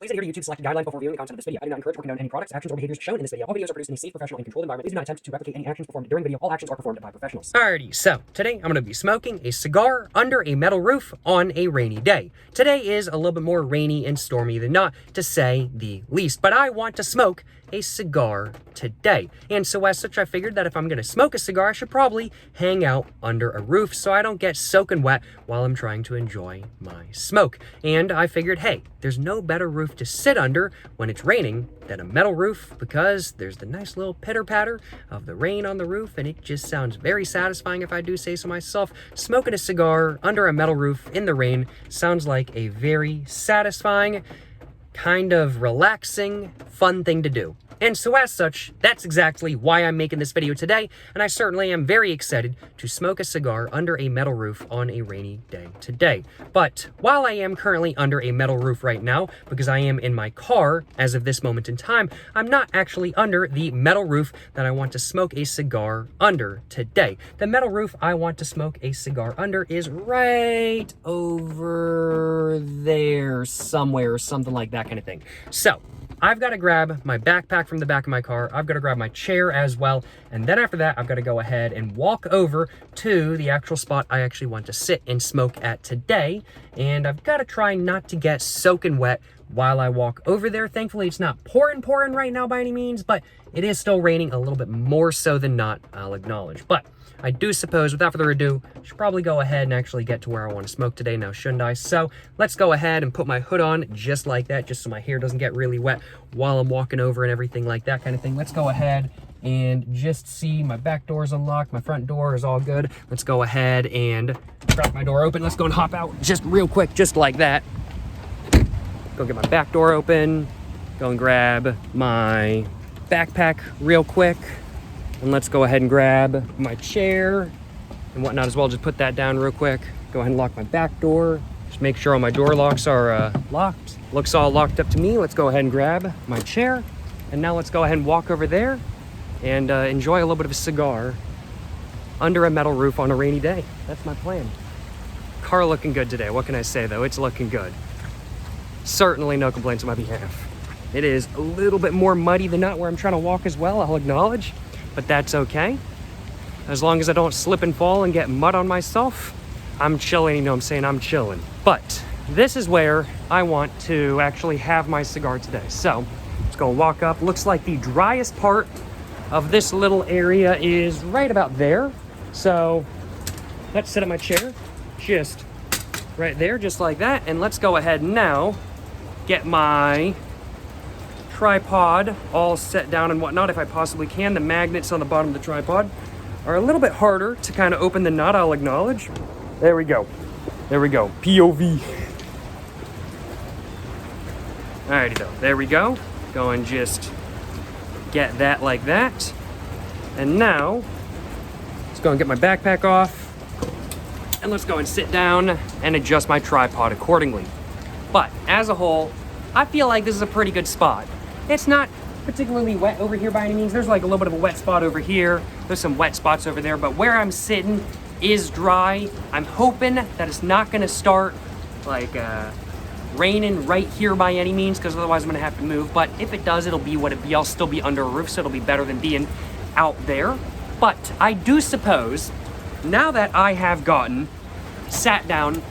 Please adhere to YouTube's selected guidelines before viewing the content of this video. I do not encourage or condone any products, actions, or behaviors shown in this video. All videos are produced in a safe, professional, and controlled environment. Please do not attempt to replicate any actions performed during the video. All actions are performed by professionals. Alrighty, so today I'm going to be smoking a cigar under a metal roof on a rainy day. Today is a little bit more rainy and stormy than not, to say the least, but I want to smoke a cigar today. And so as such, I figured that if I'm going to smoke a cigar, I should probably hang out under a roof so I don't get soaking wet while I'm trying to enjoy my smoke. And I figured, hey, there's no better roof to sit under when it's raining than a metal roof, because there's the nice little pitter-patter of the rain on the roof, and it just sounds very satisfying if I do say so myself. Smoking a cigar under a metal roof in the rain sounds like a very satisfying, kind of relaxing, fun thing to do. And so as such, that's exactly why I'm making this video today, and I certainly am very excited to smoke a cigar under a metal roof on a rainy day today. But while I am currently under a metal roof right now, because I am in my car as of this moment in time, I'm not actually under the metal roof that I want to smoke a cigar under today. The metal roof I want to smoke a cigar under is right over there somewhere, or something like that kind of thing. So I've got to grab my backpack from the back of my car. I've got to grab my chair as well. And then after that, I've got to go ahead and walk over to the actual spot I actually want to sit and smoke at today. And I've got to try not to get soaking wet while I walk over there. Thankfully, it's not pouring right now by any means, but it is still raining a little bit more so than not, I'll acknowledge. But I do suppose, without further ado, I should probably go ahead and actually get to where I want to smoke today now, shouldn't I? So let's go ahead and put my hood on just like that, just so my hair doesn't get really wet while I'm walking over and everything like that kind of thing. Let's go ahead and just see my back door is unlocked. My front door is all good. Let's go ahead and crack my door open. Let's go and hop out just real quick, just like that. Go get my back door open. Go and grab my backpack real quick. And let's go ahead and grab my chair and whatnot as well. Just put that down real quick. Go ahead and lock my back door. Just make sure all my door locks are locked. Looks all locked up to me. Let's go ahead and grab my chair. And now let's go ahead and walk over there and enjoy a little bit of a cigar under a metal roof on a rainy day. That's my plan. Car looking good today. What can I say though? It's looking good. Certainly no complaints on my behalf. It is a little bit more muddy than not where I'm trying to walk as well, I'll acknowledge. But that's okay. As long as I don't slip and fall and get mud on myself, I'm chilling. You know what I'm saying? I'm chilling. But this is where I want to actually have my cigar today. So let's go walk up. Looks like the driest part of this little area is right about there. So let's sit at my chair, just right there, just like that. And let's go ahead now, get my tripod all set down and whatnot if I possibly can. The magnets on the bottom of the tripod are a little bit harder to kind of open the nut, I'll acknowledge. There we go. There we go. POV. Alrighty though. There we go. Go and just get that like that. And now, let's go and get my backpack off. And let's go and sit down and adjust my tripod accordingly. But as a whole, I feel like this is a pretty good spot. It's not particularly wet over here by any means. There's like a little bit of a wet spot over here. There's some wet spots over there, but where I'm sitting is dry. I'm hoping that it's not gonna start like raining right here by any means, because otherwise I'm gonna have to move. But if it does, it'll be what it be. I'll still be under a roof, so it'll be better than being out there. But I do suppose, now that I have sat down,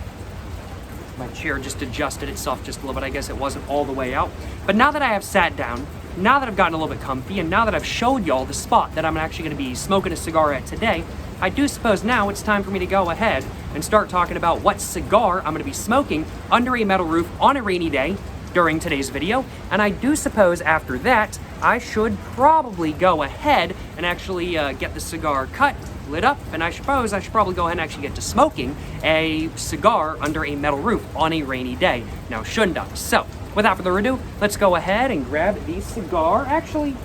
my chair just adjusted itself just a little bit. I guess it wasn't all the way out. But now that I have sat down, now that I've gotten a little bit comfy, and now that I've showed y'all the spot that I'm actually going to be smoking a cigar at today, I do suppose now it's time for me to go ahead and start talking about what cigar I'm going to be smoking under a metal roof on a rainy day during today's video. And I do suppose after that, I should probably go ahead and actually get the cigar cut, lit up, and I suppose I should probably go ahead and actually get to smoking a cigar under a metal roof on a rainy day. Now, shouldn't I? So, without further ado, let's go ahead and grab the cigar. Actually,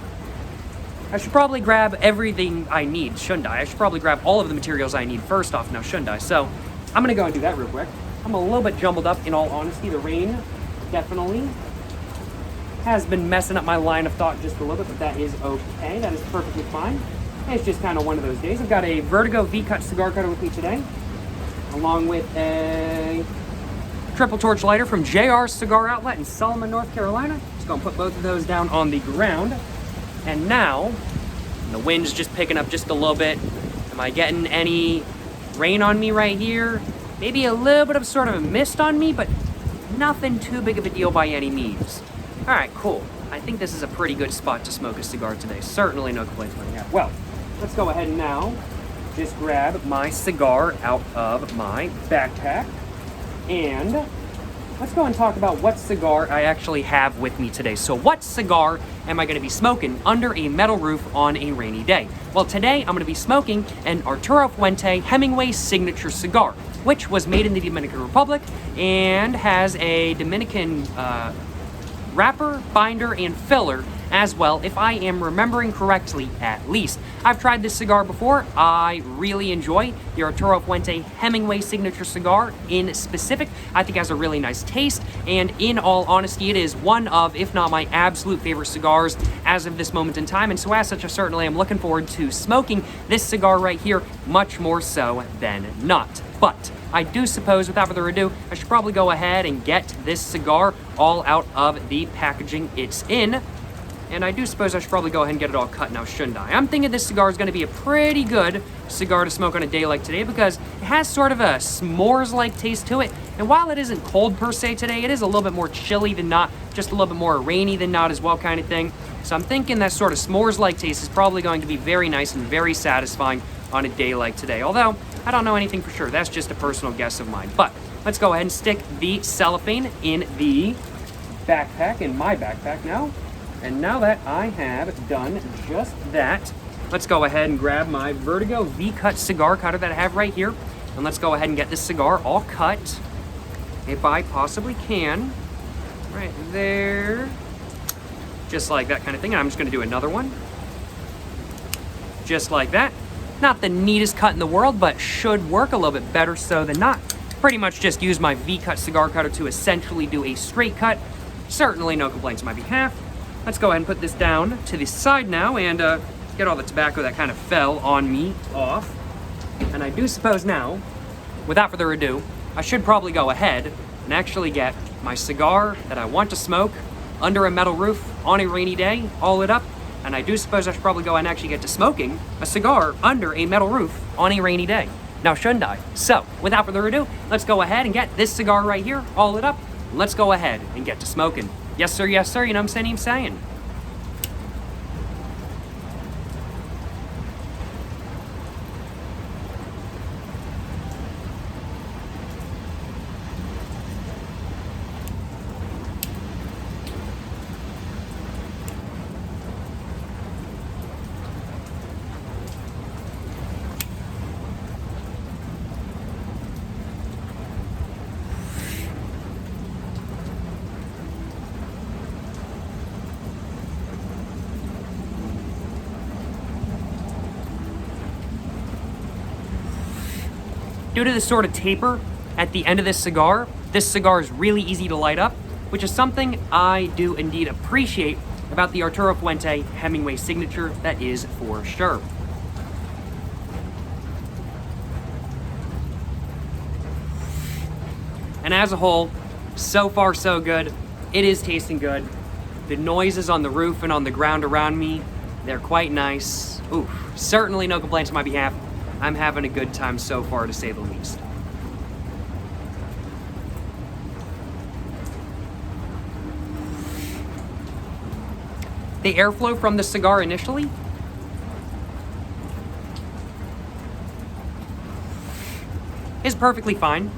I should probably grab everything I need, shouldn't I? I should probably grab all of the materials I need first off now, shouldn't I? So, I'm gonna go and do that real quick. I'm a little bit jumbled up, in all honesty. The rain definitely has been messing up my line of thought just a little bit, but that is okay. That is perfectly fine. It's just kind of one of those days. I've got a Vertigo V-Cut cigar cutter with me today, along with a triple torch lighter from JR Cigar Outlet in Solomon, North Carolina. Just gonna put both of those down on the ground. And now, the wind's just picking up just a little bit. Am I getting any rain on me right here? Maybe a little bit of sort of a mist on me, but nothing too big of a deal by any means. All right, cool. I think this is a pretty good spot to smoke a cigar today. Certainly no complaints about that. Well, let's go ahead and now just grab my cigar out of my backpack. And let's go and talk about what cigar I actually have with me today. So what cigar am I going to be smoking under a metal roof on a rainy day? Well, today I'm going to be smoking an Arturo Fuente Hemingway signature cigar, which was made in the Dominican Republic and has a Dominican wrapper, binder, and filler as well, if I am remembering correctly at least. I've tried this cigar before. I really enjoy the Arturo Fuente Hemingway signature cigar in specific. I think it has a really nice taste, and in all honesty, it is one of, if not my absolute favorite cigars as of this moment in time, and so as such, I certainly am looking forward to smoking this cigar right here, much more so than not. But I do suppose, without further ado, I should probably go ahead and get this cigar all out of the packaging it's in. And I do suppose I should probably go ahead and get it all cut now, shouldn't I? I'm thinking this cigar is going to be a pretty good cigar to smoke on a day like today because it has sort of a s'mores-like taste to it. And while it isn't cold per se today, it is a little bit more chilly than not, just a little bit more rainy than not as well kind of thing. So I'm thinking that sort of s'mores-like taste is probably going to be very nice and very satisfying on a day like today. Although, I don't know anything for sure. That's just a personal guess of mine. But let's go ahead and stick the cellophane in the backpack, in my backpack now. And now that I have done just that, let's go ahead and grab my Vertigo V-Cut cigar cutter that I have right here. And let's go ahead and get this cigar all cut, if I possibly can. Right there. Just like that kind of thing. And I'm just going to do another one. Just like that. Not the neatest cut in the world, but should work a little bit better so than not. Pretty much just use my V-Cut cigar cutter to essentially do a straight cut. Certainly no complaints on my behalf. Let's go ahead and put this down to the side now and get all the tobacco that kind of fell on me off. And I do suppose now, without further ado, I should probably go ahead and actually get my cigar that I want to smoke under a metal roof on a rainy day, haul it up, and I do suppose I should probably go ahead and actually get to smoking a cigar under a metal roof on a rainy day. Now, shouldn't I? So, without further ado, let's go ahead and get this cigar right here, haul it up, and let's go ahead and get to smoking. Yes, sir, you know what I'm saying? Due to the sort of taper at the end of this cigar is really easy to light up, which is something I do indeed appreciate about the Arturo Fuente Hemingway signature, that is for sure. And as a whole, so far so good. It is tasting good. The noises on the roof and on the ground around me, they're quite nice. Ooh, certainly no complaints on my behalf. I'm having a good time so far, to say the least. The airflow from the cigar initially is perfectly fine.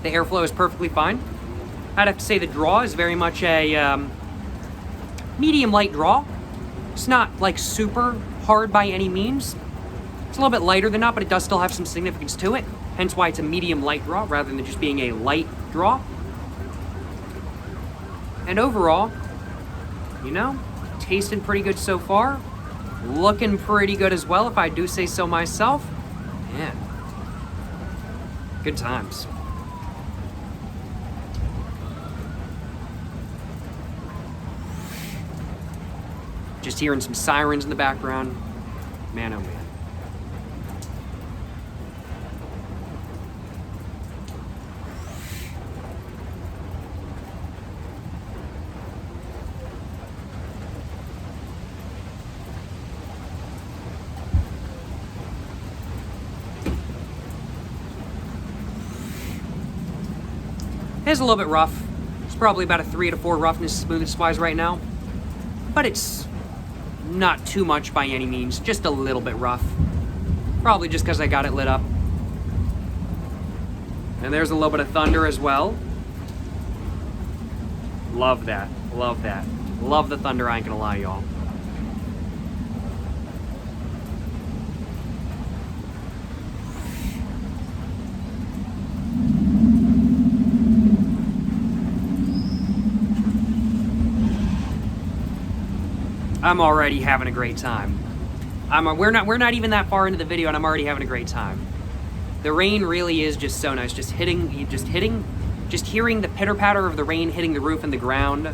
The airflow is perfectly fine. I'd have to say the draw is very much a medium light draw. It's not like super hard by any means. It's a little bit lighter than not, but it does still have some significance to it. Hence why it's a medium light draw rather than just being a light draw. And overall, you know, tasting pretty good so far. Looking pretty good as well, if I do say so myself. Man, good times. Just hearing some sirens in the background. Man, oh man. It is a little bit rough. It's probably about a 3 to 4 roughness smoothness-wise right now. But it's not too much by any means, just a little bit rough. Probably just because I got it lit up. And there's a little bit of thunder as well. Love that. Love that. Love the thunder, I ain't gonna lie, y'all. I'm already having a great time. We're not even that far into the video and I'm already having a great time. The rain really is just so nice. Just hearing the pitter-patter of the rain hitting the roof and the ground,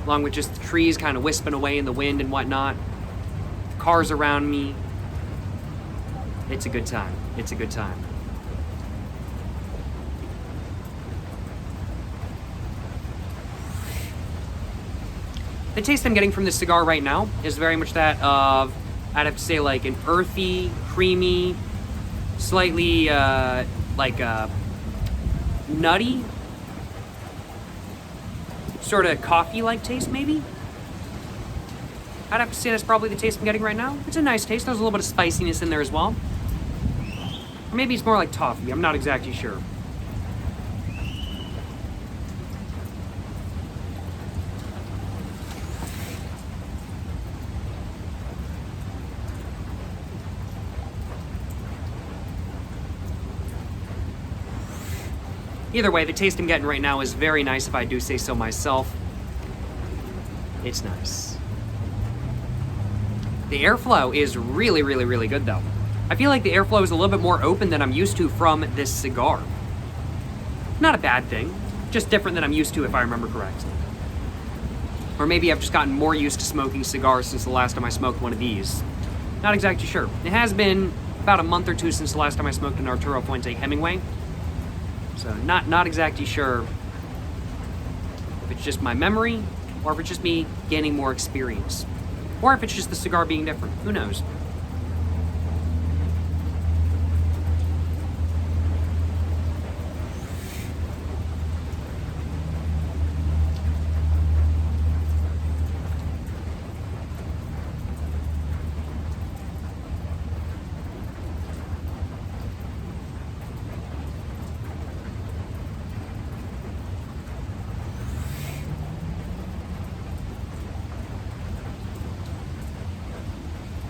along with just the trees kind of wisping away in the wind and whatnot. Cars around me. It's a good time. It's a good time. The taste I'm getting from this cigar right now is very much that of, I'd have to say, like an earthy, creamy, slightly nutty, sort of coffee-like taste, maybe? I'd have to say that's probably the taste I'm getting right now. It's a nice taste. There's a little bit of spiciness in there as well. Or maybe it's more like toffee. I'm not exactly sure. Either way, the taste I'm getting right now is very nice, if I do say so myself. It's nice. The airflow is really, really, really good, though. I feel like the airflow is a little bit more open than I'm used to from this cigar. Not a bad thing, just different than I'm used to, if I remember correctly. Or maybe I've just gotten more used to smoking cigars since the last time I smoked one of these. Not exactly sure. It has been about a month or two since the last time I smoked an Arturo Fuente Hemingway. So not exactly sure if it's just my memory, or if it's just me gaining more experience. Or if it's just the cigar being different. Who knows?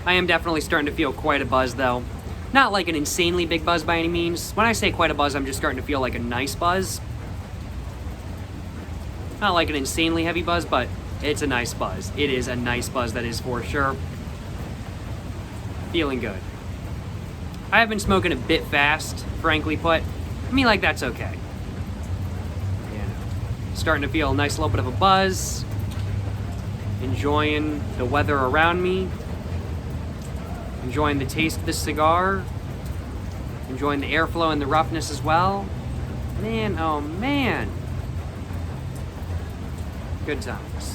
I am definitely starting to feel quite a buzz, though. Not like an insanely big buzz by any means. When I say quite a buzz, I'm just starting to feel like a nice buzz. Not like an insanely heavy buzz, but it's a nice buzz. It is a nice buzz, that is for sure. Feeling good. I have been smoking a bit fast, frankly put. I mean, like, that's okay. You know, starting to feel a nice little bit of a buzz. Enjoying the weather around me. Enjoying the taste of this cigar. Enjoying the airflow and the roughness as well. Man, oh man. Good times.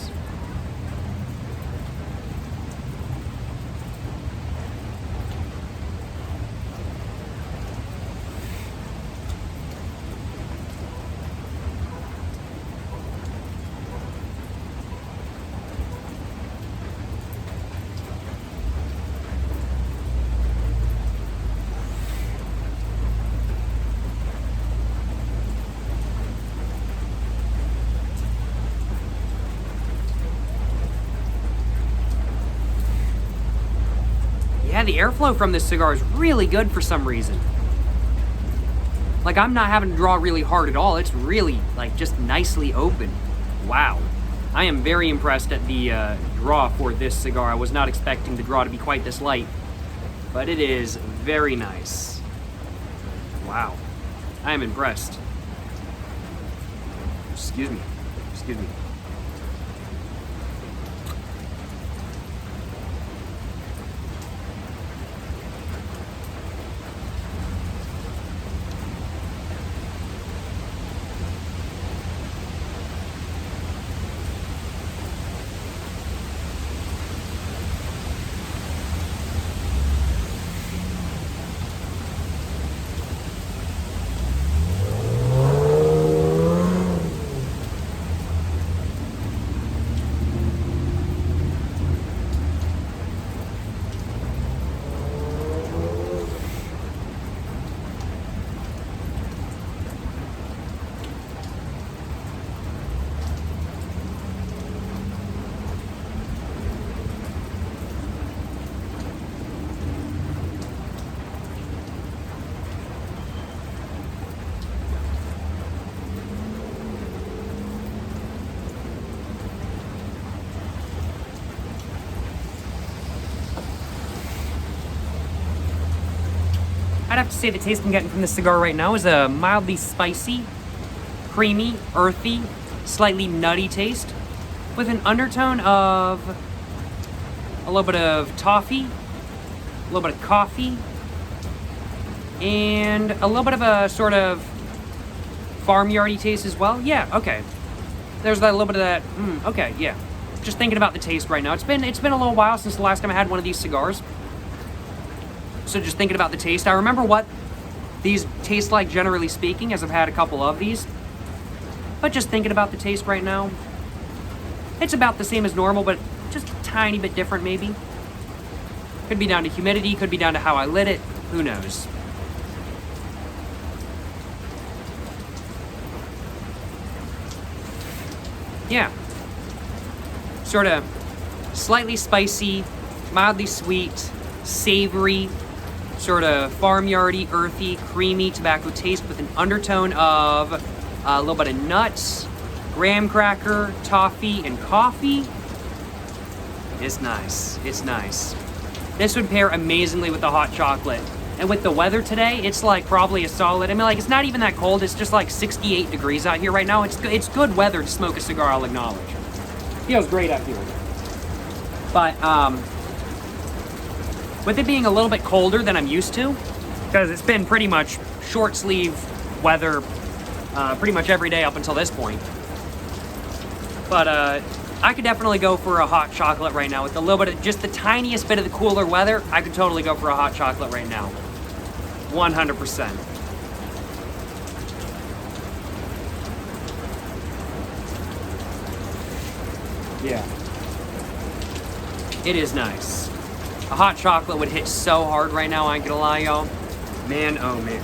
Yeah, the airflow from this cigar is really good for some reason. Like, I'm not having to draw really hard at all. It's really, like, just nicely open. Wow. I am very impressed at the draw for this cigar. I was not expecting the draw to be quite this light, but it is very nice. Wow. I am impressed. Excuse me. Excuse me. have to say the taste I'm getting from this cigar right now is a mildly spicy, creamy, earthy, slightly nutty taste with an undertone of a little bit of toffee, a little bit of coffee, and a little bit of a sort of farmyardy taste as well. Yeah, okay. There's that little bit of that. Okay, yeah. Just thinking about the taste right now. It's been a little while since the last time I had one of these cigars. So just thinking about the taste. I remember what these taste like generally speaking, as I've had a couple of these. But just thinking about the taste right now, it's about the same as normal, but just a tiny bit different maybe. Could be down to humidity, could be down to how I lit it. Who knows? Yeah. Sort of slightly spicy, mildly sweet, savory, sort of farmyardy, earthy, creamy tobacco taste with an undertone of a little bit of nuts, graham cracker, toffee, and coffee. It's nice. It's nice. This would pair amazingly with the hot chocolate. And with the weather today, it's like probably a solid, I mean, like, it's not even that cold. It's just like 68 degrees out here right now. It's good weather to smoke a cigar, I'll acknowledge. Feels great out here. But, with it being a little bit colder than I'm used to, because it's been pretty much short sleeve weather pretty much every day up until this point. But, I could definitely go for a hot chocolate right now. With a little bit of, just the tiniest bit of the cooler weather, I could totally go for a hot chocolate right now. 100%. Yeah. It is nice. A hot chocolate would hit so hard right now, I ain't gonna lie, y'all. Man, oh man.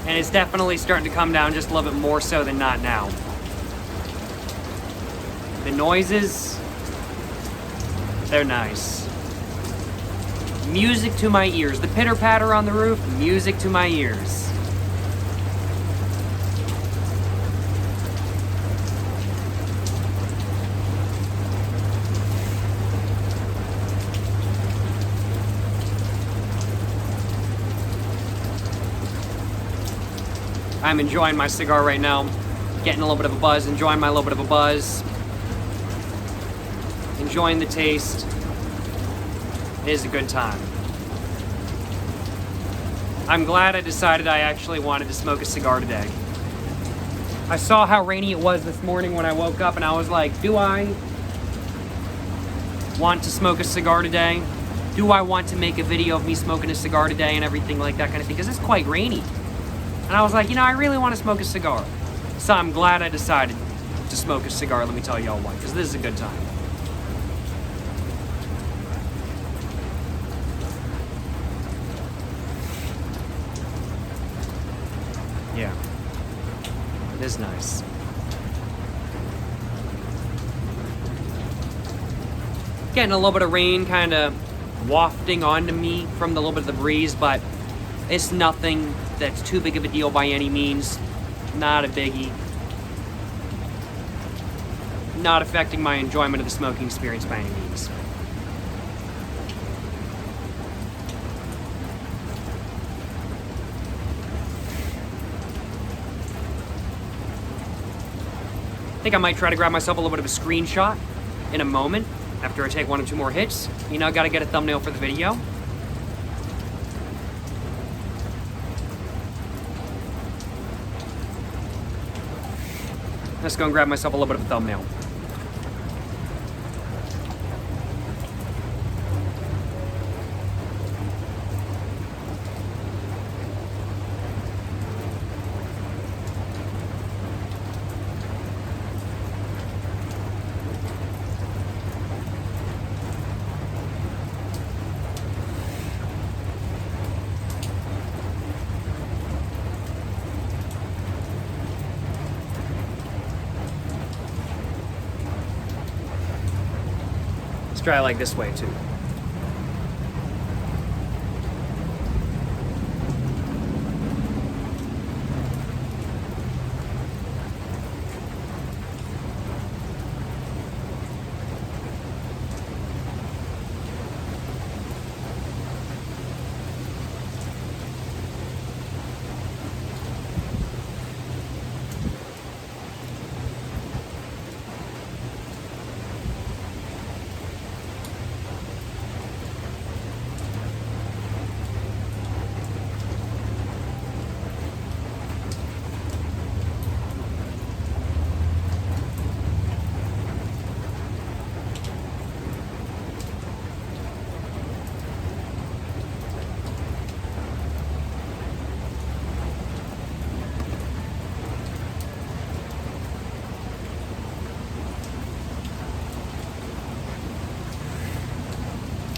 And it's definitely starting to come down just a little bit more so than not now. The noises, they're nice. Music to my ears. The pitter-patter on the roof, music to my ears. I'm enjoying my cigar right now, getting a little bit of a buzz, enjoying my little bit of a buzz, enjoying the taste. It is a good time. I'm glad I decided I actually wanted to smoke a cigar today. I saw how rainy it was this morning when I woke up, and I was like, do I want to smoke a cigar today? Do I want to make a video of me smoking a cigar today and everything like that kind of thing? Because it's quite rainy. And I was like, you know, I really want to smoke a cigar. So I'm glad I decided to smoke a cigar, let me tell y'all why, because this is a good time. Yeah. It is nice. Getting a little bit of rain kind of wafting onto me from the little bit of the breeze, but it's nothing that's too big of a deal by any means. Not a biggie. Not affecting my enjoyment of the smoking experience by any means. I think I might try to grab myself a little bit of a screenshot in a moment after I take one or two more hits. You know, gotta get a thumbnail for the video. Let's go and grab myself a little bit of a thumbnail. try it like this way too.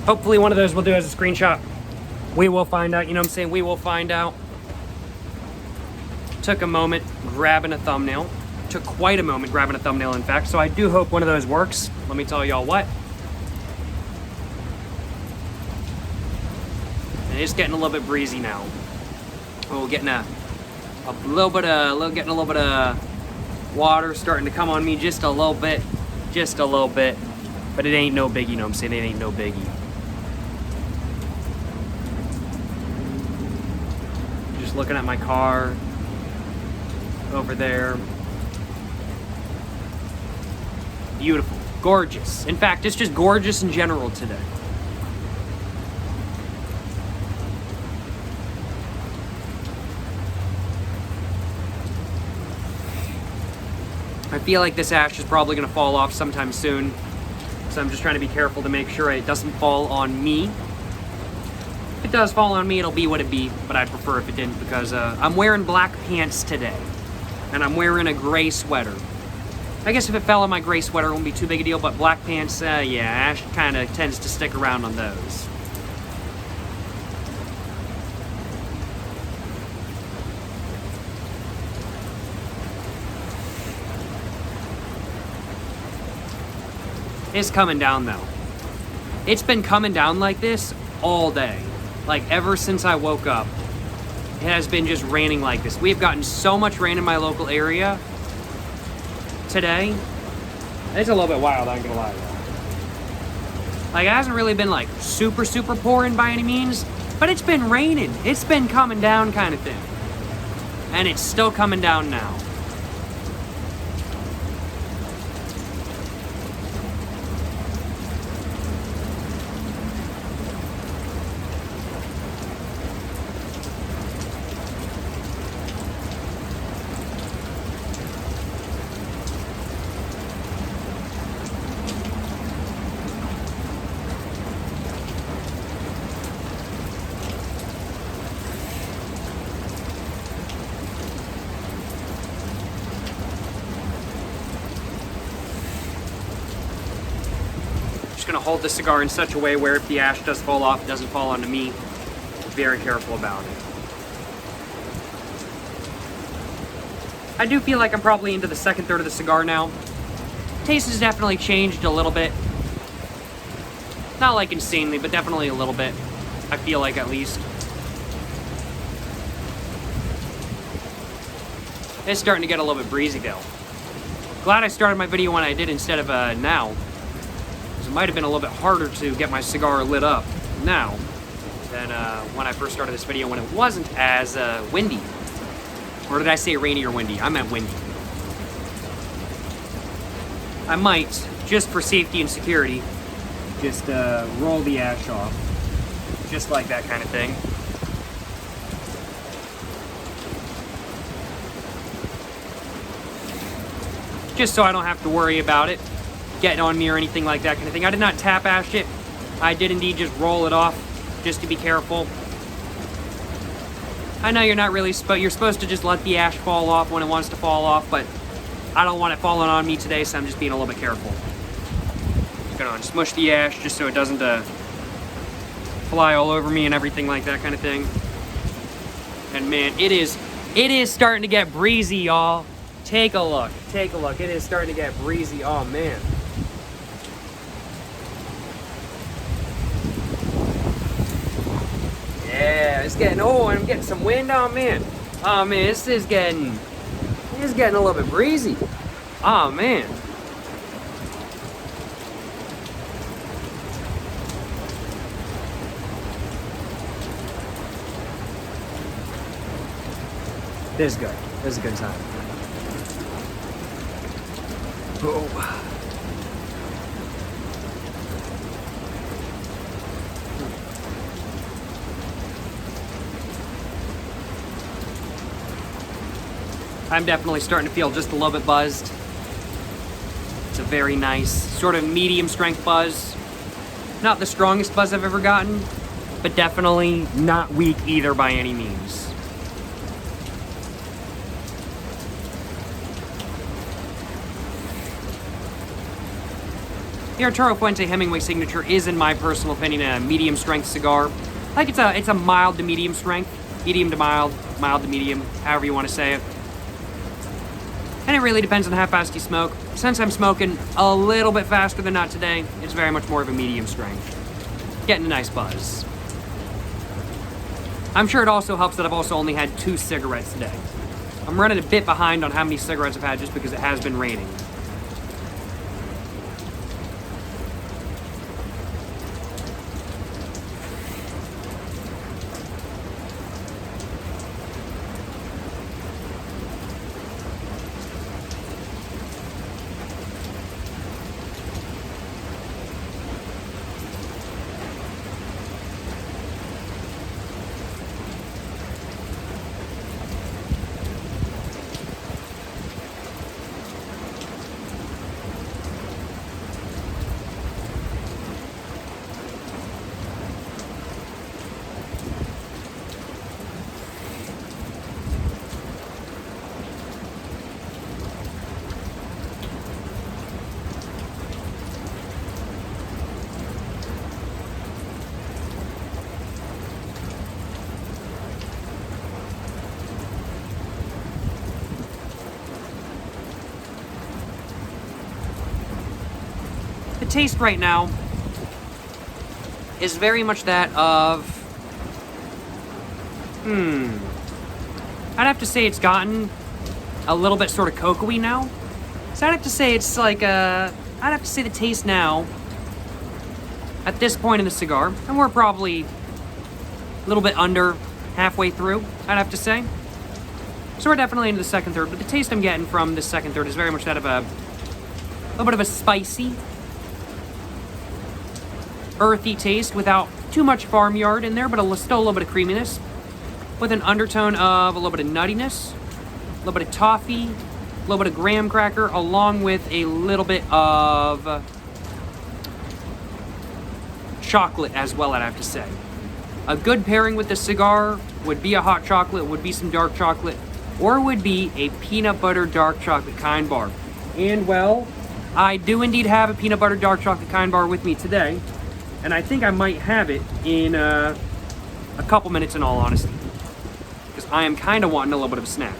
Hopefully one of those will do as a screenshot. We will find out, you know what I'm saying? We will find out. Took a moment grabbing a thumbnail. Took quite a moment grabbing a thumbnail, in fact. So I do hope one of those works. Let me tell y'all what. And it's getting a little bit breezy now. Oh, getting a little bit of water starting to come on me just a little bit. Just a little bit. But it ain't no biggie, you know what I'm saying? It ain't no biggie. Just looking at my car over there. Beautiful, gorgeous. In fact, it's just gorgeous in general today. I feel like this ash is probably gonna fall off sometime soon. So I'm just trying to be careful to make sure it doesn't fall on me. If it does fall on me, it'll be what it be, but I'd prefer if it didn't because I'm wearing black pants today. And I'm wearing a gray sweater. I guess if it fell on my gray sweater, it wouldn't be too big a deal, but black pants, yeah, ash kind of tends to stick around on those. It's coming down though. It's been coming down like this all day. Like ever since I woke up, it has been just raining like this. We've gotten so much rain in my local area today. It's a little bit wild, I ain't gonna lie. Like it hasn't really been like super pouring by any means, but it's been raining. It's been coming down kind of thing. And it's still coming down now. Gonna hold the cigar in such a way where if the ash does fall off, it doesn't fall onto me. Very careful about it. I do feel like I'm probably into the second third of the cigar now. Taste has definitely changed a little bit. Not like insanely, but definitely a little bit. I feel like at least. It's starting to get a little bit breezy though. Glad I started my video when I did instead of now. It might have been a little bit harder to get my cigar lit up now than when I first started this video when it wasn't as windy. Or did I say rainy or windy? I meant windy. I might, just for safety and security, just roll the ash off. Just like that kind of thing. Just so I don't have to worry about it getting on me or anything like that kind of thing. I did not tap ash it. I did indeed just roll it off, just to be careful. I know you're not really you're supposed to just let the ash fall off when it wants to fall off, but I don't want it falling on me today, so I'm just being a little bit careful. Just gonna smush the ash just so it doesn't fly all over me and everything like that kind of thing. And man, it is starting to get breezy, y'all. Take a look. Take a look. It is starting to get breezy. Oh man. it's getting, oh, and I'm getting some wind. Oh man, this is getting a little bit breezy. Oh man. This is good. This is a good time. Oh. I'm definitely starting to feel just a little bit buzzed. It's a very nice, sort of medium strength buzz. Not the strongest buzz I've ever gotten, but definitely not weak either by any means. The Arturo Fuente Hemingway signature is, in my personal opinion, a medium strength cigar. Like it's a mild to medium strength, medium to mild, mild to medium, however you want to say it. And it really depends on how fast you smoke. Since I'm smoking a little bit faster than not today, it's very much more of a medium strength. Getting a nice buzz. I'm sure it also helps that I've also only had 2 cigarettes today. I'm running a bit behind on how many cigarettes I've had just because it has been raining. The taste right now is very much that of, I'd have to say it's gotten a little bit sort of cocoa-y now. So I'd have to say it's like, I'd have to say the taste now, at this point in the cigar, and we're probably a little bit under halfway through, I'd have to say. So we're definitely into the second third, but the taste I'm getting from the second third is very much that of a little bit of a spicy, earthy taste without too much farmyard in there, but still a little bit of creaminess, with an undertone of a little bit of nuttiness, a little bit of toffee, a little bit of graham cracker, along with a little bit of chocolate as well, I'd have to say. A good pairing with the cigar would be a hot chocolate, would be some dark chocolate, or would be a peanut butter dark chocolate kind bar. And well, I do indeed have a peanut butter dark chocolate kind bar with me today. And I think I might have it in a couple minutes, in all honesty. Because I am kind of wanting a little bit of a snack.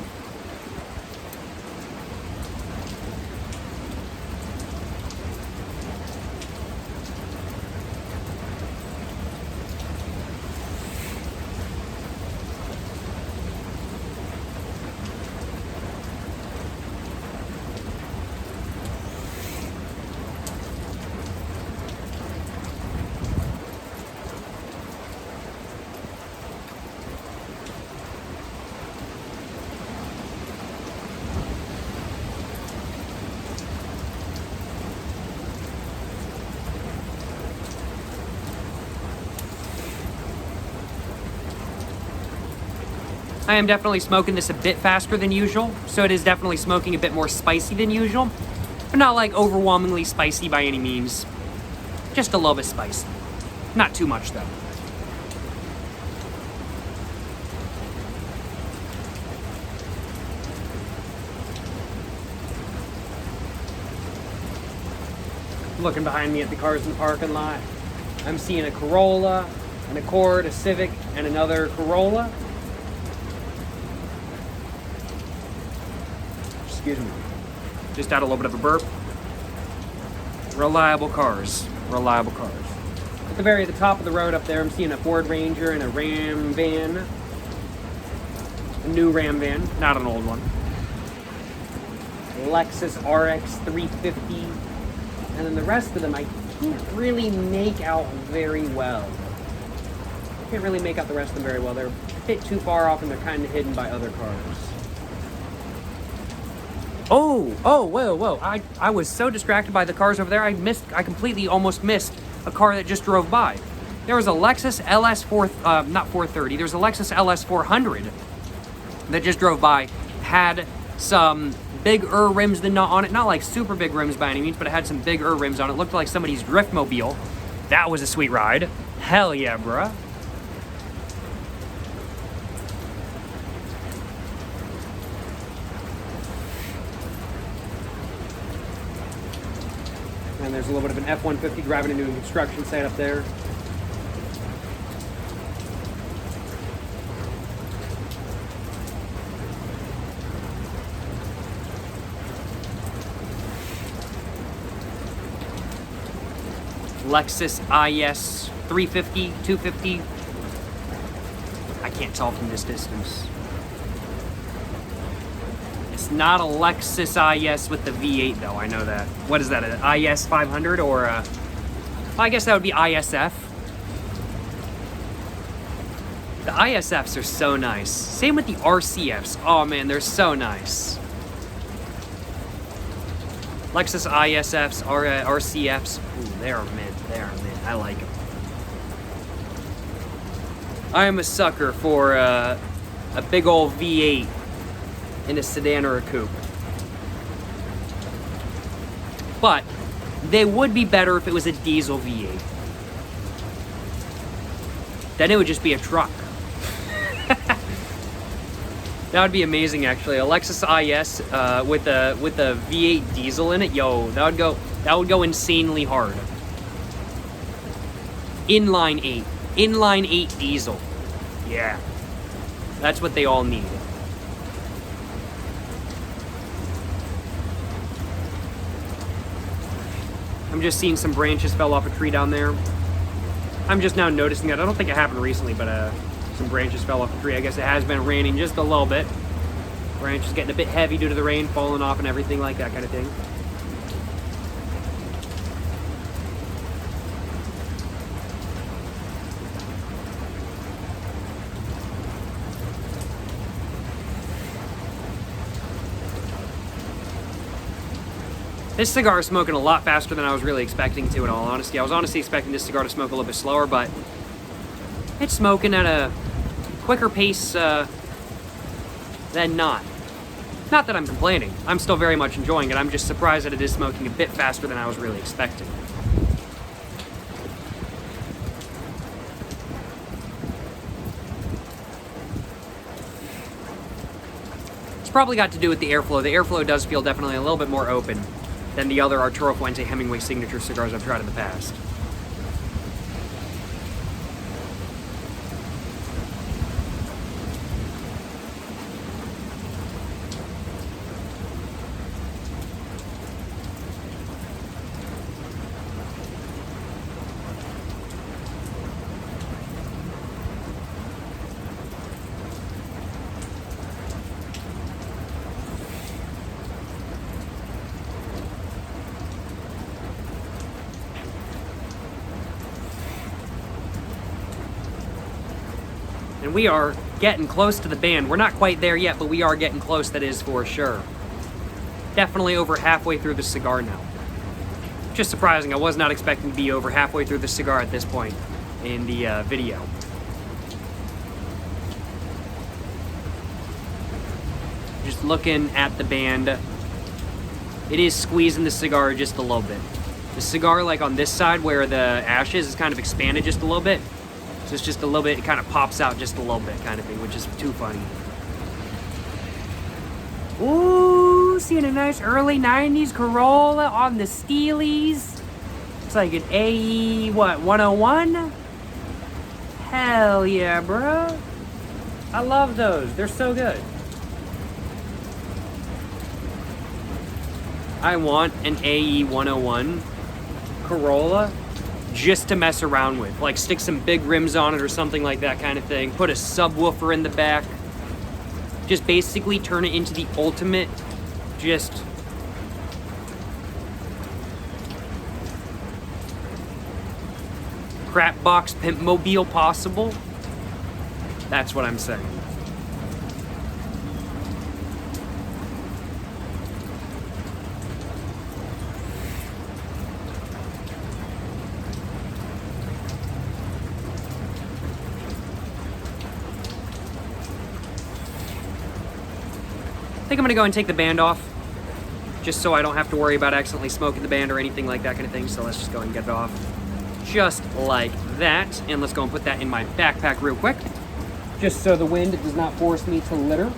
I am definitely smoking this a bit faster than usual, so it is definitely smoking a bit more spicy than usual, but not like overwhelmingly spicy by any means. Just a little bit spicy. Not too much though. Looking behind me at the cars in the parking lot, I'm seeing a Corolla, an Accord, a Civic, and another Corolla. Excuse me. Just had a little bit of a burp. Reliable cars. Reliable cars. the very at the top of the road up there, I'm seeing a Ford Ranger and a Ram van. A new Ram van, not an old one. Lexus RX 350. And then the rest of them I can't really make out very well. Can't really make out the rest of them very well. They're a bit too far off and they're kind of hidden by other cars. Oh, whoa. I was so distracted by the cars over there, I completely almost missed a car that just drove by. There was a Lexus not 430, there's a Lexus LS 400 that just drove by. Had some bigger rims than not on it. Not like super big rims by any means, but it had some bigger rims on it. Looked like somebody's drift mobile. That was a sweet ride. Hell yeah, bruh. And there's a little bit of an F-150 driving into a construction site up there. Lexus IS 350, 250. I can't tell from this distance. It's not a Lexus IS with the V8 though, I know that. What is that, an IS 500 or a... I guess that would be ISF. The ISFs are so nice. Same with the RCFs. Oh man, they're so nice. Lexus ISFs, RCFs. Ooh, they are mint. They are mint. I like them. I am a sucker for a big old V8 in a sedan or a coupe. But they would be better if it was a diesel V8. Then it would just be a truck. That would be amazing, actually. A Lexus IS with a V8 diesel in it, yo, that would go insanely hard. Inline 8 diesel. Yeah, that's what they all need. I'm just seeing some branches fell off a tree down there. I'm just now noticing that. I don't think it happened recently, but some branches fell off a tree. I guess it has been raining just a little bit. Branches getting a bit heavy due to the rain, falling off and everything like that kind of thing. This cigar is smoking a lot faster than I was really expecting to, in all honesty. I was honestly expecting this cigar to smoke a little bit slower, but it's smoking at a quicker pace than not. Not that I'm complaining. I'm still very much enjoying it. I'm just surprised that it is smoking a bit faster than I was really expecting. It's probably got to do with the airflow. The airflow does feel definitely a little bit more open than the other Arturo Fuente Hemingway signature cigars I've tried in the past. And we are getting close to the band. We're not quite there yet, but we are getting close, that is for sure. Definitely over halfway through the cigar now. Just surprising, I was not expecting to be over halfway through the cigar at this point in the video. Just looking at the band, it is squeezing the cigar just a little bit. The cigar, like on this side where the ash is kind of expanded just a little bit. So it's just a little bit, it kind of pops out just a little bit kind of thing, which is too funny. Ooh, seeing a nice early 90s Corolla on the Steelies. It's like an AE, what, 101? Hell yeah, bro. I love those. They're so good. I want an AE 101 Corolla just to mess around with. Like stick some big rims on it or something like that kind of thing. Put a subwoofer in the back. Just basically turn it into the ultimate, just crap box pimp mobile possible. That's what I'm saying. I think I'm gonna go and take the band off, just so I don't have to worry about accidentally smoking the band or anything like that kind of thing. So let's just go and get it off, just like that. And let's go and put that in my backpack real quick, just so the wind does not force me to litter.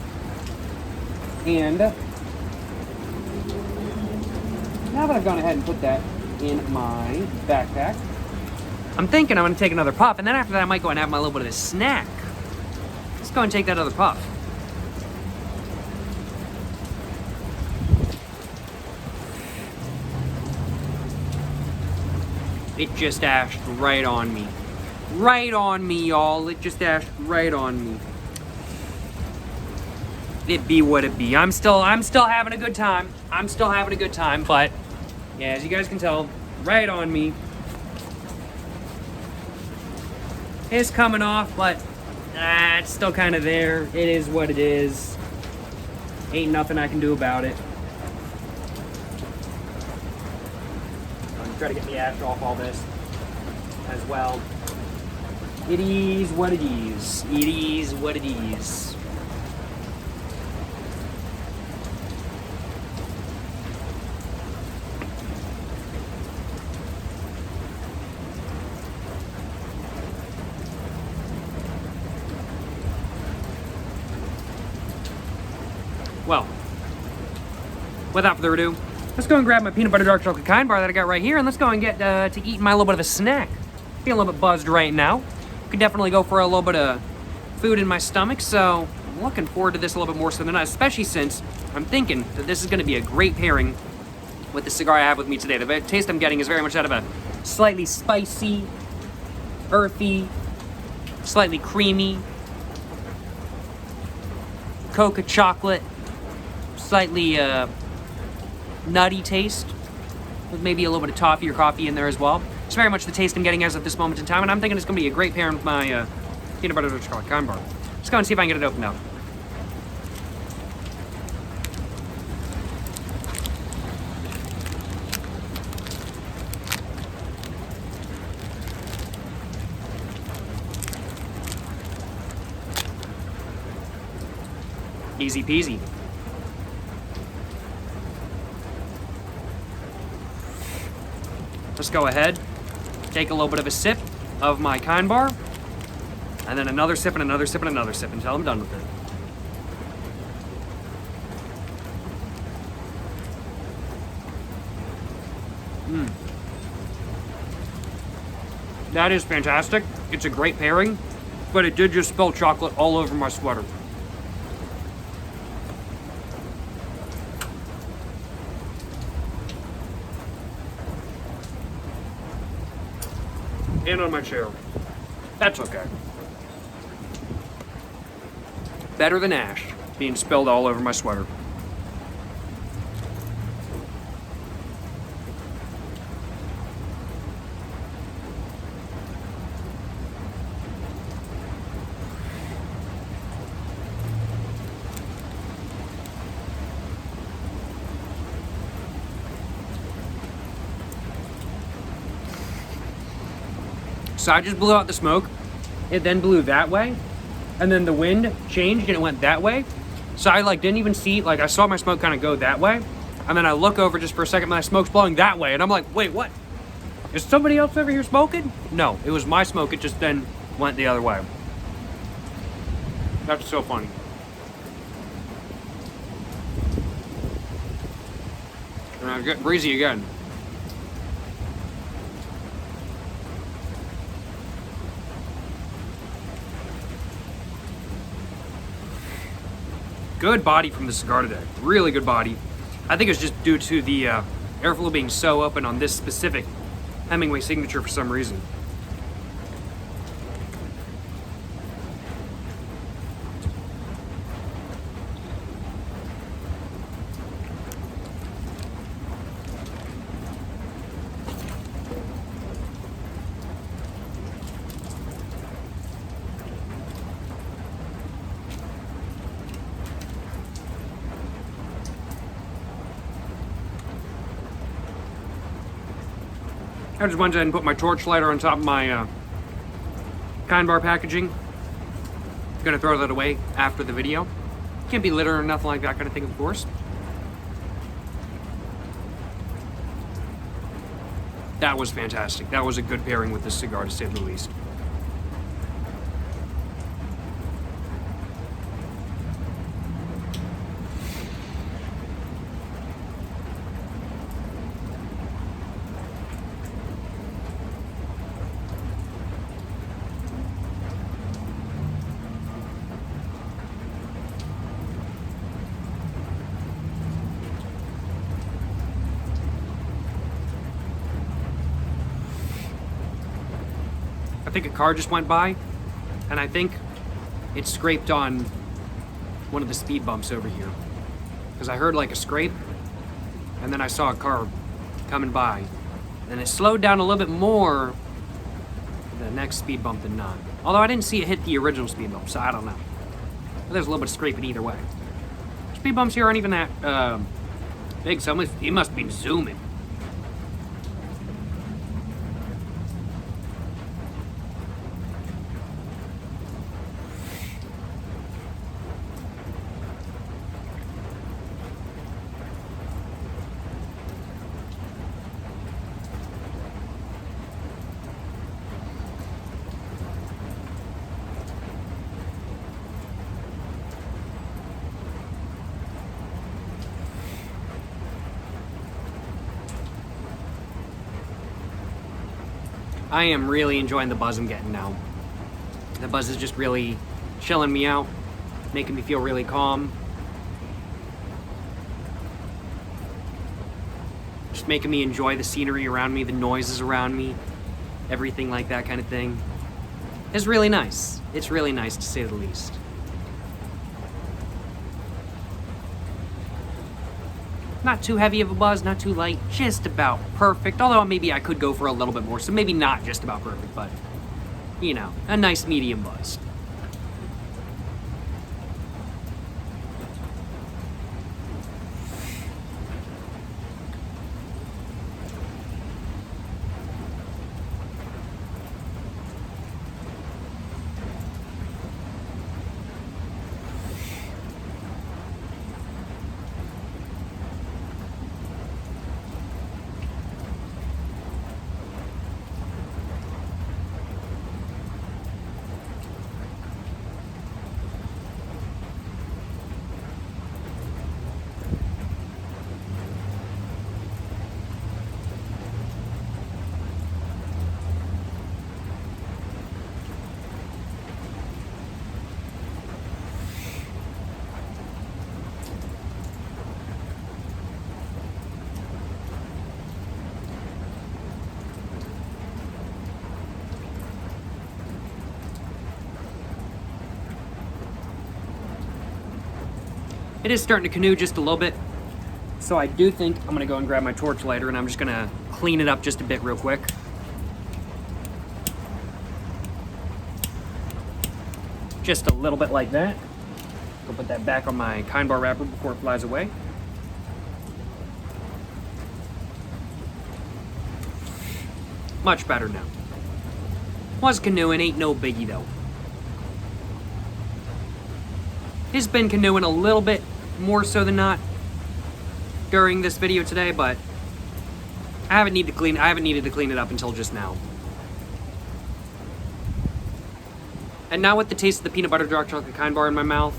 And now that I've gone ahead and put that in my backpack, I'm thinking I'm gonna take another puff, and then after that I might go and have my little bit of a snack. Let's go and take that other puff. It just ashed right on me. Right on me, y'all. It just ashed right on me. It be what it be. I'm still having a good time. I'm still having a good time, but yeah, as you guys can tell, right on me. It's coming off, but it's still kind of there. It is what it is. Ain't nothing I can do about it. Try to get the ash off all this as well. It is what it is. It is what it is. Well, without further ado, let's go and grab my peanut butter dark chocolate kind bar that I got right here, and let's go and get to eat my little bit of a snack. Feeling a little bit buzzed right now. Could definitely go for a little bit of food in my stomach, so I'm looking forward to this a little bit more so than not, especially since I'm thinking that this is going to be a great pairing with the cigar I have with me today. The taste I'm getting is very much out of a slightly spicy, earthy, slightly creamy, coca chocolate, slightly nutty taste with maybe a little bit of toffee or coffee in there as well. It's very much the taste I'm getting as of this moment in time, and I'm thinking it's going to be a great pairing with my peanut butter dark chocolate kind bar. Let's go and see if I can get it opened up. Easy peasy. Let's go ahead, take a little bit of a sip of my kind bar, and then another sip and another sip and another sip until I'm done with it. That is fantastic. It's a great pairing, but it did just spill chocolate all over my sweater. And on my chair. That's okay. Better than ash being spilled all over my sweater. So I just blew out the smoke. It then blew that way, and then the wind changed and it went that way. So I didn't even see, I saw my smoke kind of go that way, and then I look over just for a second, my smoke's blowing that way, and I'm like, wait, what? Is somebody else over here smoking? No, it was my smoke. It just then went the other way. That's so funny. And I get breezy again. Good body from the cigar today. Really good body. I think it's just due to the airflow being so open on this specific Hemingway signature for some reason. I just went ahead and put my torch lighter on top of my kind bar packaging. Gonna throw that away after the video. Can't be lit or nothing like that kind of thing, of course. That was fantastic. That was a good pairing with this cigar, to say the least. I think a car just went by, and I think it scraped on one of the speed bumps over here. Because I heard like a scrape, and then I saw a car coming by. And it slowed down a little bit more the next speed bump than not. Although I didn't see it hit the original speed bump, so I don't know. But there's a little bit of scraping either way. Speed bumps here aren't even that big, so he must be zooming. I am really enjoying the buzz I'm getting now. The buzz is just really chilling me out, making me feel really calm. Just making me enjoy the scenery around me, the noises around me, everything like that kind of thing. It's really nice. It's really nice, to say the least. Not too heavy of a buzz, not too light, just about perfect. Although maybe I could go for a little bit more, so maybe not just about perfect, but, you know, a nice medium buzz. It is starting to canoe just a little bit, so I do think I'm gonna go and grab my torch lighter and I'm just gonna clean it up just a bit real quick. Just a little bit like that. I'll put that back on my kind bar wrapper before it flies away. Much better now. Was canoeing, ain't no biggie though. It's been canoeing a little bit more so than not during this video today, but I haven't needed to clean it up until just now. And now with the taste of the peanut butter dark chocolate kind bar in my mouth,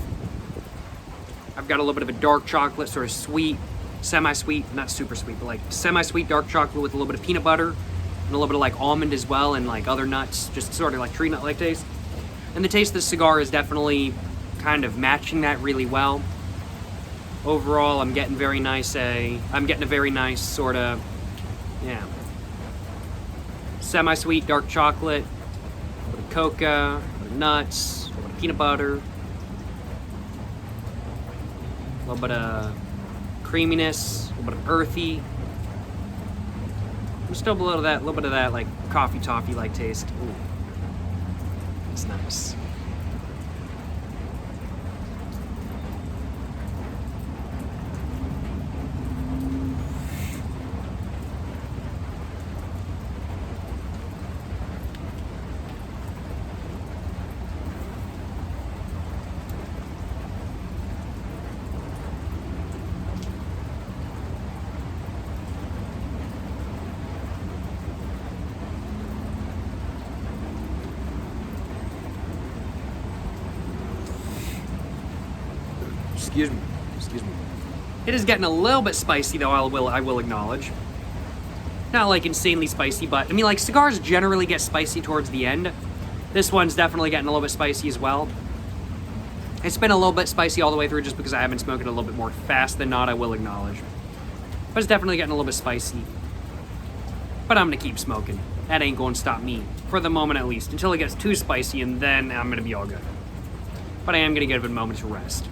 I've got a little bit of a dark chocolate, sort of sweet, semi-sweet, not super sweet, but like semi-sweet dark chocolate with a little bit of peanut butter and a little bit of like almond as well, and like other nuts, just sort of like tree nut like taste. And the taste of the cigar is definitely kind of matching that really well. Overall, I'm getting a very nice sort of, yeah. semi-sweet dark chocolate, a little bit of coca, a little bit of nuts, a little bit of peanut butter, a little bit of creaminess, a little bit of earthy. Still a little bit of that like coffee toffee like taste. Ooh, it's nice. Excuse me. It is getting a little bit spicy, though, I will acknowledge. Not like insanely spicy, but I mean, like, cigars generally get spicy towards the end. This one's definitely getting a little bit spicy as well. It's been a little bit spicy all the way through just because I have been smoking a little bit more fast than not, I will acknowledge. But it's definitely getting a little bit spicy. But I'm gonna keep smoking. That ain't gonna stop me, for the moment at least, until it gets too spicy, and then I'm gonna be all good. But I am gonna give it a moment to rest.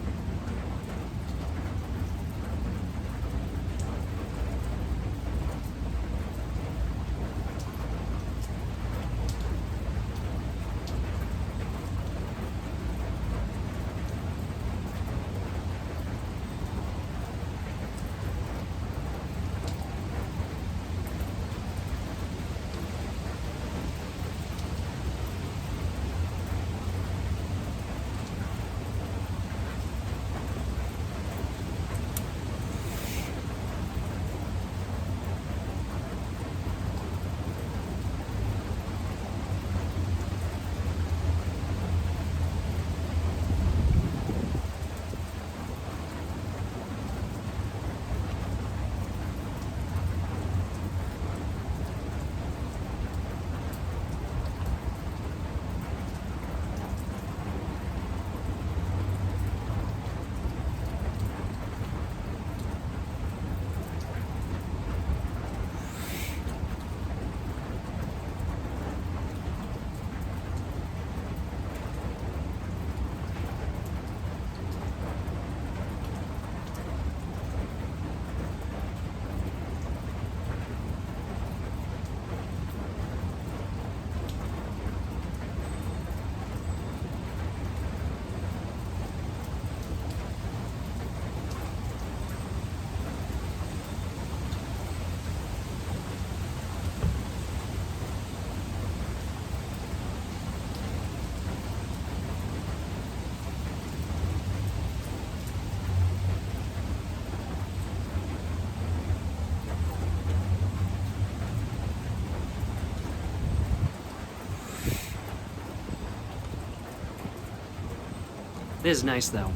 This is nice, though.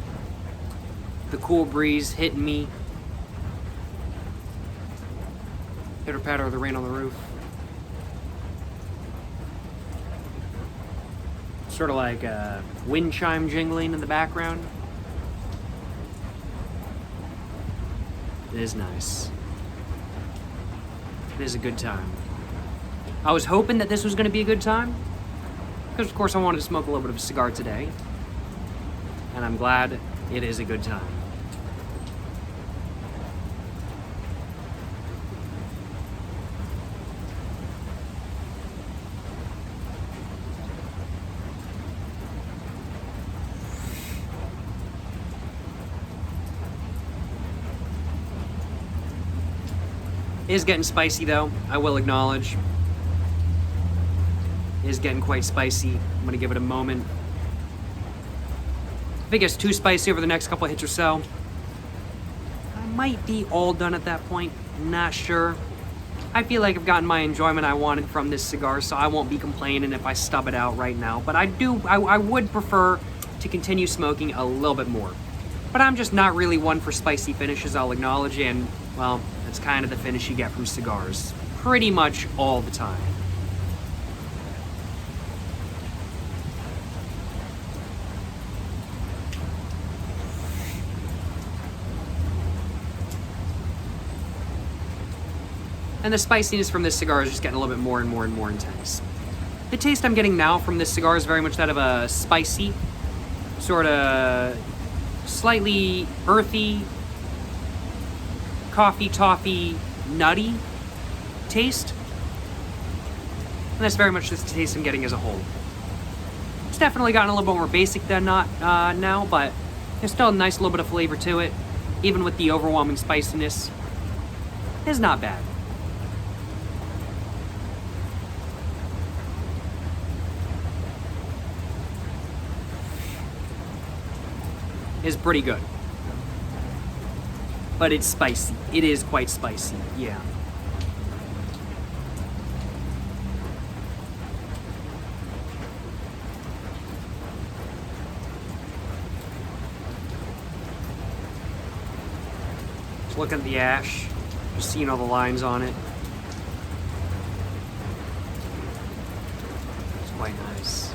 The cool breeze hitting me. Pitter-patter of the rain on the roof. Sort of like a wind chime jingling in the background. It is nice. It is a good time. I was hoping that this was going to be a good time, because of course I wanted to smoke a little bit of a cigar today. And I'm glad it is a good time. It is getting spicy, though, I will acknowledge. It is getting quite spicy. I'm gonna give it a moment. If it gets too spicy over the next couple of hits or so, I might be all done at that point. Not sure. I feel like I've gotten my enjoyment I wanted from this cigar, so I won't be complaining if I stub it out right now. But I would prefer to continue smoking a little bit more. But I'm just not really one for spicy finishes, I'll acknowledge, and, well, that's kind of the finish you get from cigars. Pretty much all the time. And the spiciness from this cigar is just getting a little bit more and more and more intense. The taste I'm getting now from this cigar is very much that of a spicy, sort of slightly earthy, coffee, toffee, nutty taste. And that's very much just the taste I'm getting as a whole. It's definitely gotten a little bit more basic than now, but there's still a nice little bit of flavor to it, even with the overwhelming spiciness. It's not bad. It's pretty good. But it's spicy. It is quite spicy, yeah. Just looking at the ash, just seeing all the lines on it. It's quite nice.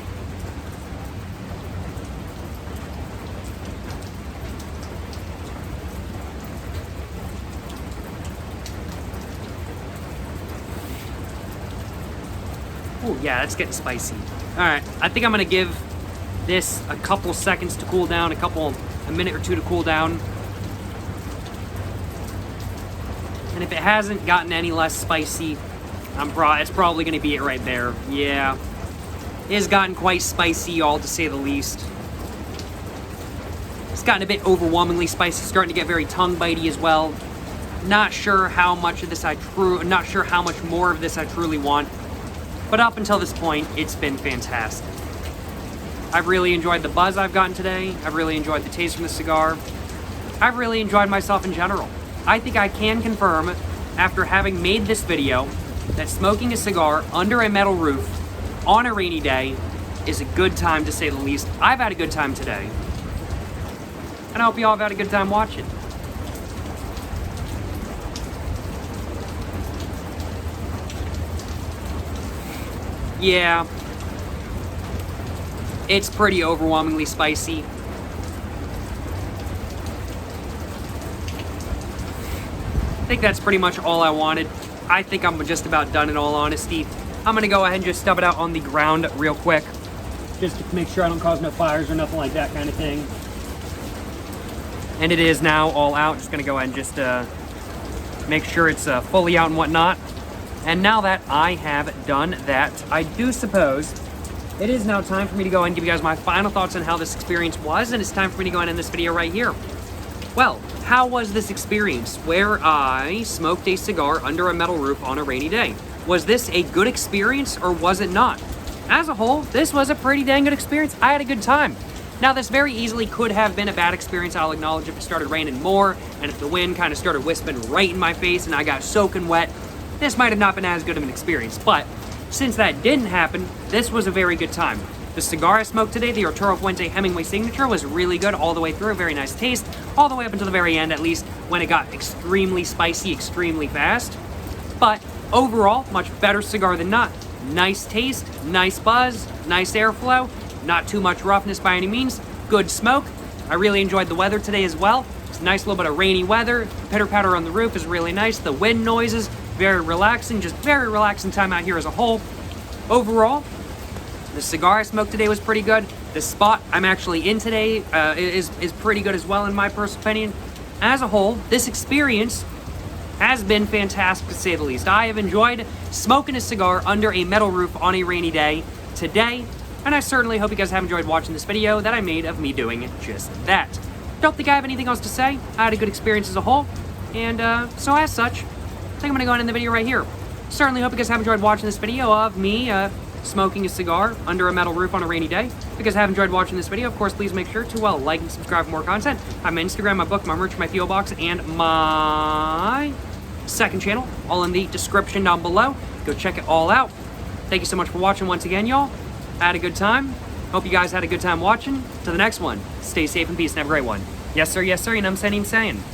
Oh yeah, that's getting spicy. Alright, I think I'm gonna give this a couple seconds to cool down, a minute or two to cool down. And if it hasn't gotten any less spicy, it's probably gonna be it right there. Yeah. It has gotten quite spicy, all to say the least. It's gotten a bit overwhelmingly spicy, starting to get very tongue-bitey as well. Not sure how much of this not sure how much more of this I truly want. But up until this point, it's been fantastic. I've really enjoyed the buzz I've gotten today. I've really enjoyed the taste from the cigar. I've really enjoyed myself in general. I think I can confirm, after having made this video, that smoking a cigar under a metal roof on a rainy day is a good time, to say the least. I've had a good time today. And I hope you all have had a good time watching. Yeah, it's pretty overwhelmingly spicy. I think that's pretty much all I wanted. I think I'm just about done in all honesty. I'm gonna go ahead and just stub it out on the ground real quick, just to make sure I don't cause no fires or nothing like that kind of thing. And it is now all out. Just gonna go ahead and just make sure it's fully out and whatnot. And now that I have done that, I do suppose it is now time for me to go and give you guys my final thoughts on how this experience was, and it's time for me to go and end this video right here. Well, how was this experience where I smoked a cigar under a metal roof on a rainy day? Was this a good experience or was it not? As a whole, this was a pretty dang good experience. I had a good time. Now, this very easily could have been a bad experience, I'll acknowledge, if it started raining more, and if the wind kind of started whispering right in my face and I got soaking wet. This might have not been as good of an experience, but since that didn't happen, this was a very good time. The cigar I smoked today, the Arturo Fuente Hemingway Signature, was really good all the way through, a very nice taste, all the way up until the very end, at least, when it got extremely spicy, extremely fast. But overall, much better cigar than not. Nice taste, nice buzz, nice airflow, not too much roughness by any means, good smoke. I really enjoyed the weather today as well. It's a nice little bit of rainy weather. Pitter-patter on the roof is really nice. The wind noises, very relaxing, just very relaxing time out here as a whole. Overall, the cigar I smoked today was pretty good. The spot I'm actually in today is pretty good as well, in my personal opinion. As a whole, this experience has been fantastic, to say the least. I have enjoyed smoking a cigar under a metal roof on a rainy day today, and I certainly hope you guys have enjoyed watching this video that I made of me doing just that. Don't think I have anything else to say. I had a good experience as a whole, and so as such, I think I'm going to go on in the video right here. Certainly hope you guys have enjoyed watching this video of me smoking a cigar under a metal roof on a rainy day. If you guys have enjoyed watching this video, of course, please make sure to like and subscribe for more content. I have my Instagram, my book, my merch, my P.O. box, and my second channel, all in the description down below. Go check it all out. Thank you so much for watching once again, y'all. I had a good time. Hope you guys had a good time watching. To the next one, stay safe and peace and have a great one. Yes, sir, you know what I'm saying?